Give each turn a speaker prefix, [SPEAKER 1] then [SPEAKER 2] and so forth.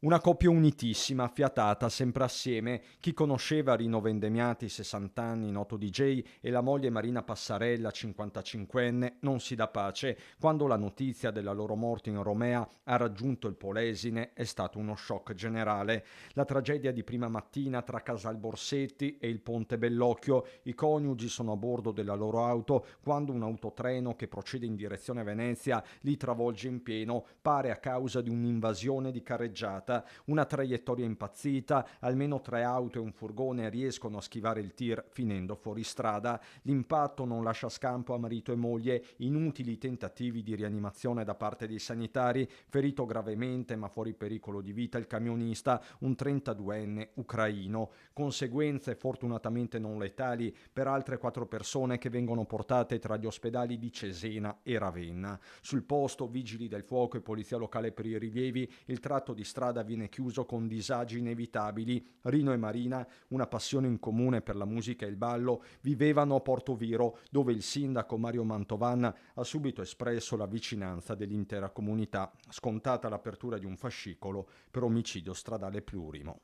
[SPEAKER 1] Una coppia unitissima, affiatata, sempre assieme. Chi conosceva Rino Vendemiati, 60 anni, noto DJ, e la moglie Marina Passarella, 55enne, non si dà pace. Quando la notizia della loro morte in Romea ha raggiunto il Polesine è stato uno shock generale. La tragedia di prima mattina tra Casal Borsetti e il Ponte Bellocchio. I coniugi sono a bordo della loro auto quando un autotreno che procede in direzione Venezia li travolge in pieno, pare a causa di un'invasione di carreggiata. Una traiettoria impazzita, almeno 3 auto e un furgone riescono a schivare il tir finendo fuori strada. L'impatto non lascia scampo a marito e moglie, inutili tentativi di rianimazione da parte dei sanitari, ferito gravemente ma fuori pericolo di vita il camionista, un 32enne ucraino. Conseguenze fortunatamente non letali per altre 4 persone che vengono portate tra gli ospedali di Cesena e Ravenna. Sul posto vigili del fuoco e polizia locale per i rilievi, il tratto di strada viene chiuso con disagi inevitabili. Rino e Marina, una passione in comune per la musica e il ballo, vivevano a Portoviro, dove il sindaco Mario Mantovan ha subito espresso la vicinanza dell'intera comunità, scontata l'apertura di un fascicolo per omicidio stradale plurimo.